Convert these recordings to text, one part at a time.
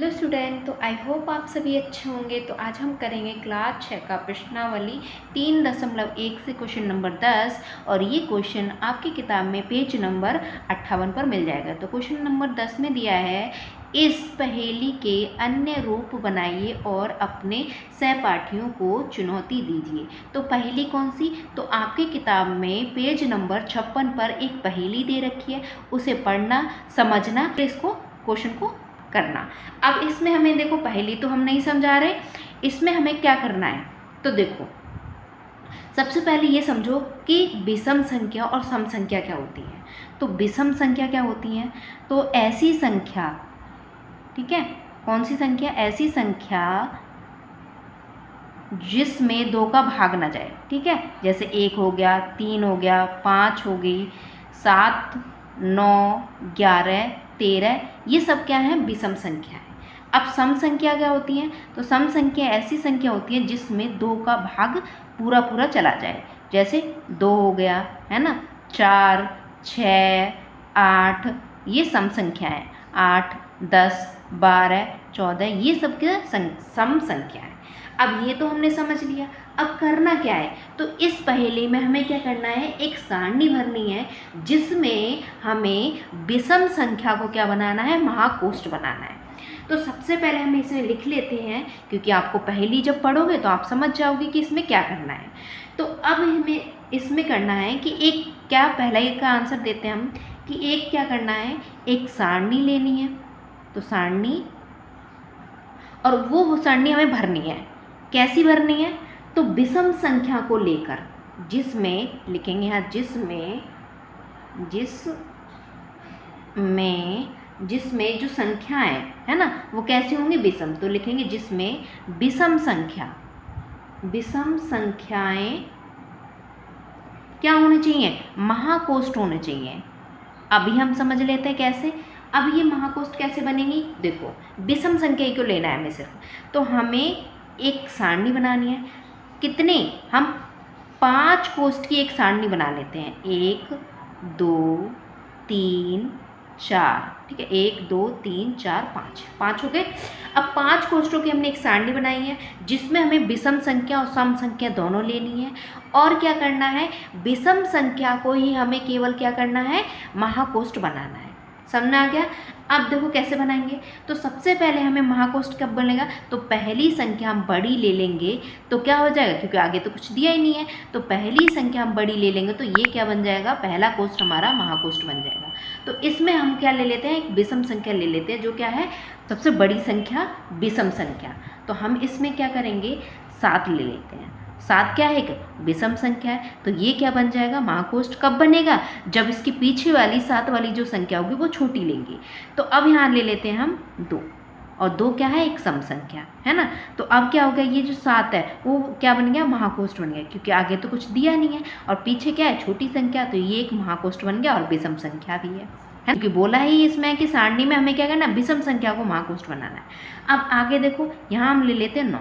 Hello student, तो I hope आप सभी अच्छे होंगे। तो आज हम करेंगे क्लास 6 का प्रश्नावली 3.1 से क्वेश्चन नंबर 10 और ये क्वेश्चन आपकी किताब में पेज नंबर 58 पर मिल जाएगा। तो क्वेश्चन नंबर 10 में दिया है, इस पहेली के अन्य रूप बनाइए और अपने सहपाठियों को चुनौती दीजिए। तो पहेली कौन सी? तो आपकी किताब में पेज नंबर 56 पर एक पहेली दे रखी है, उसे पढ़ना, समझना, फिर इसको क्वेश्चन को करना। अब इसमें हमें देखो, पहेली तो हम नहीं समझा रहे, इसमें हमें क्या करना है। तो देखो, सबसे पहले ये समझो कि विषम संख्या और सम संख्या क्या होती है। तो विषम संख्या क्या होती है? तो ऐसी संख्या, ठीक है, कौन सी संख्या? ऐसी संख्या जिसमें 2 का भाग ना जाए, ठीक है। जैसे 1 हो गया, 3 हो गया, 5 हो गई, 7, 9, 11, 13, ये सब क्या है? विषम संख्या है। अब सम संख्या क्या होती है? तो सम संख्या ऐसी संख्या होती है जिसमें 2 का भाग पूरा पूरा चला जाए। जैसे 2 हो गया, है ना, 4, 6, 8, ये सम संख्या है। 8, 10, 12, 14, ये सब क्या सम संख्या है। अब ये तो हमने समझ लिया। अब करना क्या है? तो इस पहेली में हमें क्या करना है? एक सारणी भरनी है जिसमें हमें विषम संख्या को क्या बनाना है? महाकोष्ठ बनाना है। तो सबसे पहले हम इसे लिख लेते हैं, क्योंकि आपको पहेली जब पढ़ोगे तो आप समझ जाओगे कि इसमें क्या करना है। तो अब हमें इसमें करना है कि एक क्या, पहला एक का आंसर देते हैं हम कि एक क्या करना है? एक सारणी लेनी है। तो सारणी, और वो सारणी हमें भरनी है। कैसी भरनी है? तो विषम संख्या को लेकर, जिसमें लिखेंगे यहाँ, जिसमें जो संख्याएं है ना, वो कैसी होंगी? विषम। तो लिखेंगे जिसमें विषम संख्याएं क्या होने चाहिए? महाकोष्ठ होने चाहिए। अभी हम समझ लेते हैं कैसे। अब ये महाकोष्ठ कैसे बनेंगी? देखो, विषम संख्या को लेना है हमें सिर्फ। तो हमें एक सारणी बनानी है। कितने? हम 5 कोष्ठ की एक सारणी बना लेते हैं। 1, 2, 3, 4, ठीक है। 1, 2, 3, 4, 5 हो गए। अब 5 कोष्ठों की हमने एक सारणी बनाई है जिसमें हमें विषम संख्या और सम संख्या दोनों लेनी है। और क्या करना है? विषम संख्या को ही हमें केवल क्या करना है? महाकोष्ठ बनाना है। समझ में आ गया? अब देखो कैसे बनाएंगे। तो सबसे पहले हमें महाकोष्ठ कब बनेगा? तो पहली संख्या हम बड़ी ले लेंगे तो क्या हो जाएगा, क्योंकि आगे तो कुछ दिया ही नहीं है। तो पहली संख्या हम बड़ी ले लेंगे तो ये क्या बन जाएगा? पहला कोष्ठ हमारा महाकोष्ठ बन जाएगा। तो इसमें हम क्या ले लेते हैं? एक विषम संख्या ले लेते हैं, जो क्या है? सबसे बड़ी संख्या विषम संख्या। तो हम इसमें क्या करेंगे? 7 ले लेते हैं। 7 क्या है? एक विषम संख्या है। तो ये क्या बन जाएगा? महाकोष्ठ कब बनेगा? जब इसकी पीछे वाली 7 वाली जो संख्या होगी वो छोटी लेंगे। तो अब यहाँ ले लेते हैं हम 2, और 2 क्या है? एक सम संख्या है ना। तो अब क्या हो गया? ये जो 7 है वो क्या बन गया? महाकोष्ठ बन गया, क्योंकि आगे तो कुछ दिया नहीं है और पीछे क्या है? छोटी संख्या। तो ये एक महाकोष्ठ बन गया और विषम संख्या भी है, क्योंकि बोला ही इसमें कि सारणी में हमें क्या करना है? विषम संख्या को महाकोष्ठ बनाना है। अब आगे देखो, यहाँ हम ले लेते हैं 9।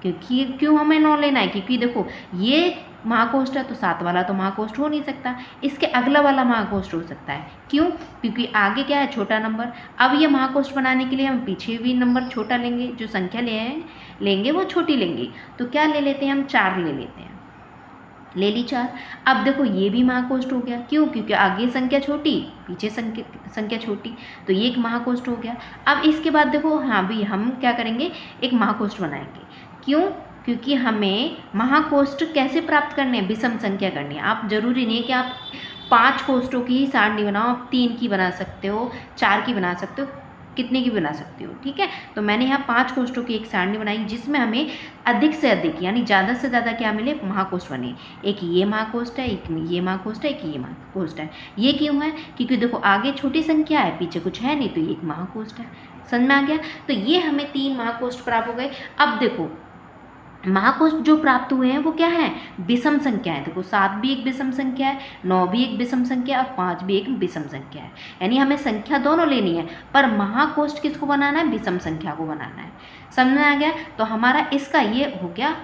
क्योंकि क्यों हमें 9 लेना है? क्योंकि देखो, ये महाकोष्ठ है तो 7 वाला तो महाकोष्ठ हो नहीं सकता, इसके अगला वाला महाकोष्ठ हो सकता है। क्यों? क्योंकि आगे क्या है? छोटा नंबर। अब ये महाकोष्ठ बनाने के लिए हम पीछे भी नंबर छोटा लेंगे, जो संख्या लेंगे वो छोटी लेंगे। तो क्या ले लेते हैं हम? 4 ले लेते हैं। ले ली 4। अब देखो, ये भी महाकोष्ठ हो गया। क्यों? क्योंकि आगे संख्या छोटी, पीछे संख्या छोटी, तो ये एक महाकोष्ठ हो गया। अब इसके बाद देखो, हाँ भी हम क्या करेंगे? एक महाकोष्ठ बनाएंगे। क्यों? क्योंकि हमें महाकोष्ठ कैसे प्राप्त करने हैं? विषम संख्या करनी है। आप जरूरी नहीं है कि आप 5 कोष्ठों की ही सारणी बनाओ, आप 3 की बना सकते हो, 4 की बना सकते हो, कितने की बना सकते हो, ठीक है। तो मैंने यहाँ 5 कोष्ठों की एक सारणी बनाई जिसमें हमें अधिक से अधिक, यानी ज़्यादा से ज़्यादा क्या मिले? महाकोष्ठ बने। एक ये महाकोष्ठ है, एक ये महाकोष्ठ है, एक ये महाकोष्ठ है। ये क्यों है? क्योंकि देखो, आगे छोटी संख्या है, पीछे कुछ है नहीं, तो ये एक महाकोष्ठ है। समझ में आ गया? तो ये हमें 3 महाकोष्ठ प्राप्त हो गए। अब देखो, महाकोष्ठ जो प्राप्त हुए हैं वो क्या है? विषम संख्या है। देखो, 7 भी एक विषम संख्या है, 9 भी एक विषम संख्या है और 5 भी एक विषम संख्या है। यानी हमें संख्या दोनों लेनी है, पर महाकोष्ठ किसको बनाना है? विषम संख्या को बनाना है। समझ में आ गया? तो हमारा इसका ये हो गया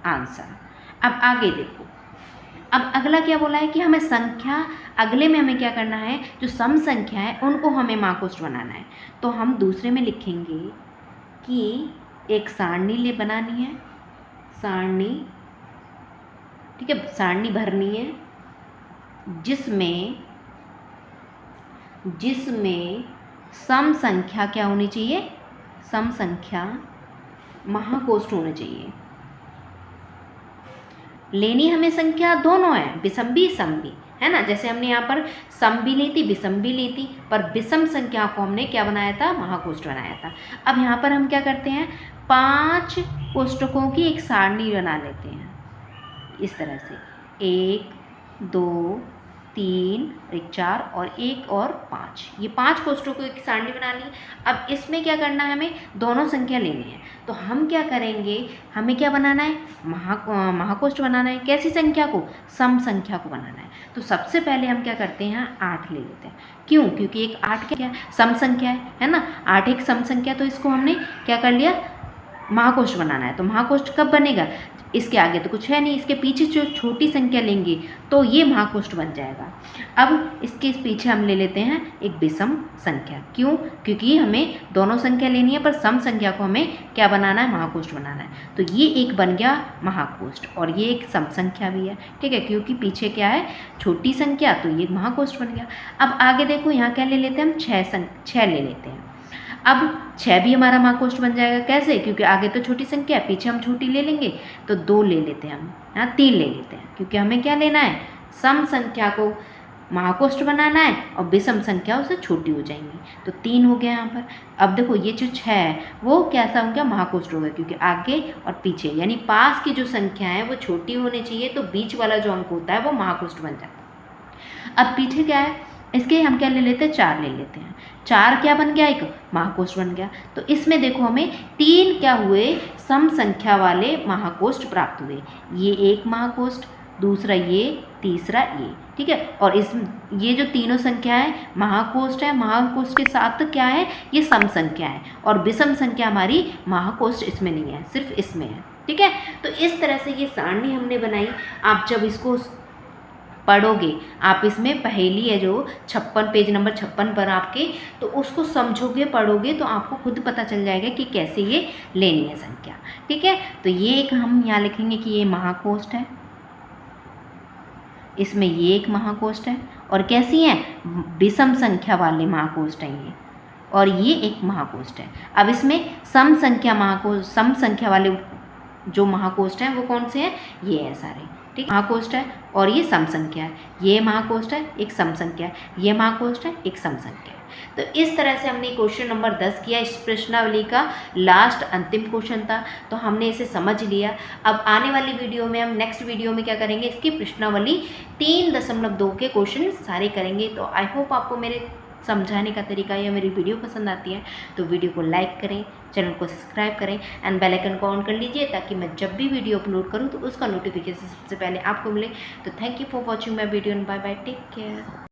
आंसर। अब आगे देखो, अब अगला क्या बोला है कि हमें संख्या, अगले में हमें क्या करना है? जो सम संख्या है उनको हमें महाकोष्ठ बनाना है। तो हम दूसरे में लिखेंगे कि एक सारणी ले बनानी है, सारणी, ठीक है, सारणी भरनी है जिसमें सम संख्या क्या होनी चाहिए, सम संख्या महाकोष्ठ होने चाहिए। लेनी हमें संख्या दोनों है, विषम भी सम भी, है ना। जैसे हमने यहाँ पर सम भी ली थी, विषम भी ली थी, पर विषम संख्या को हमने क्या बनाया था, महाकोष्ठ बनाया था। अब यहाँ पर हम क्या करते हैं, 5 कोष्ठकों की एक सारणी बना लेते हैं इस तरह से, 1 2 3 एक 4 और 1 और 5, ये 5 कोष्ठकों की एक सारणी बना ली। अब इसमें क्या करना है, हमें दोनों संख्या लेनी है। तो हम क्या करेंगे, हमें क्या बनाना है, महाकोष्ठ बनाना है। कैसी संख्या को, सम संख्या को बनाना है। तो सबसे पहले हम क्या करते हैं, 8 ले लेते हैं। क्यों, क्योंकि एक 8 क्या है, सम संख्या है ना। 8 एक सम संख्या, तो इसको हमने क्या कर लिया, महाकोष्ठ बनाना है। तो महाकोष्ठ कब बनेगा, इसके आगे तो कुछ है नहीं, इसके पीछे जो छोटी संख्या लेंगे तो ये महाकोष्ठ बन जाएगा। अब इसके पीछे हम ले लेते हैं एक विषम संख्या। क्यों, क्योंकि हमें दोनों संख्या लेनी है, पर सम संख्या को हमें क्या बनाना है, महाकोष्ठ बनाना है। तो ये एक बन गया महाकोष्ठ, और ये एक सम संख्या भी है, ठीक है, क्योंकि पीछे क्या है, छोटी संख्या, तो ये महाकोष्ठ बन गया। अब आगे देखो, यहाँ क्या ले लेते हैं हम, 6 ले लेते हैं। अब 6 भी हमारा महाकोष्ठ बन जाएगा। कैसे, क्योंकि आगे तो छोटी संख्या है, पीछे हम छोटी ले लेंगे, तो 2 ले लेते हैं हम, यहाँ 3 ले लेते हैं, क्योंकि हमें क्या लेना है, सम संख्या को महाकोष्ठ बनाना है और विषम संख्या उससे छोटी हो जाएंगी। तो 3 हो गया यहाँ पर। अब देखो ये जो 6 है वो कैसा हो गया, महाकोष्ठ हो गया, क्योंकि आगे और पीछे यानी पास की जो संख्या है वो छोटी होनी चाहिए, तो बीच वाला जो अंक होता है वो महाकोष्ठ बन जाता है। अब पीछे क्या है, इसके हम क्या ले लेते हैं, 4 ले लेते हैं। 4 क्या बन गया, एक महाकोष्ठ बन गया। तो इसमें देखो हमें 3 क्या हुए, सम संख्या वाले महाकोष्ठ प्राप्त हुए। ये एक महाकोष्ठ, दूसरा ये, तीसरा ये, ठीक है। और इस ये जो तीनों संख्या है महाकोष्ठ है, महाकोष्ठ के साथ क्या है, ये सम संख्या है, और विषम संख्या हमारी महाकोष्ठ इसमें नहीं है, सिर्फ इसमें है, ठीक है। तो इस तरह से ये सारणी हमने बनाई। आप जब इसको पढ़ोगे, आप इसमें पहेली है जो 56 पेज नंबर 56 पर आपके, तो उसको समझोगे, पढ़ोगे, तो आपको खुद पता चल जाएगा कि कैसे ये लेनी है संख्या, ठीक है। तो ये एक हम यहाँ लिखेंगे कि ये महाकोष्ठ है, इसमें ये एक महाकोष्ठ है, और कैसी हैं, विषम संख्या वाले महाकोष्ठ हैं ये, और ये एक महाकोष्ठ है। अब इसमें सम संख्या वाले जो महाकोष्ठ हैं वो कौन से हैं, ये है सारे, ठीक। महाकोष्ठ है और ये सम संख्या है, ये महाकोष्ठ है, एक सम संख्या है, ये महाकोष्ठ है, एक सम संख्या है। तो इस तरह से हमने क्वेश्चन नंबर 10 किया। इस प्रश्नावली का लास्ट अंतिम क्वेश्चन था, तो हमने इसे समझ लिया। अब आने वाली वीडियो में हम नेक्स्ट वीडियो में क्या करेंगे, इसकी प्रश्नावली 3.2 के क्वेश्चन सारे करेंगे। तो आई होप आपको मेरे समझाने का तरीका या मेरी वीडियो पसंद आती है तो वीडियो को लाइक करें, चैनल को सब्सक्राइब करें एंड बेल आइकन को ऑन कर लीजिए, ताकि मैं जब भी वीडियो अपलोड करूं तो उसका नोटिफिकेशन सबसे पहले आपको मिले। तो thank you for watching my video and bye bye, take care.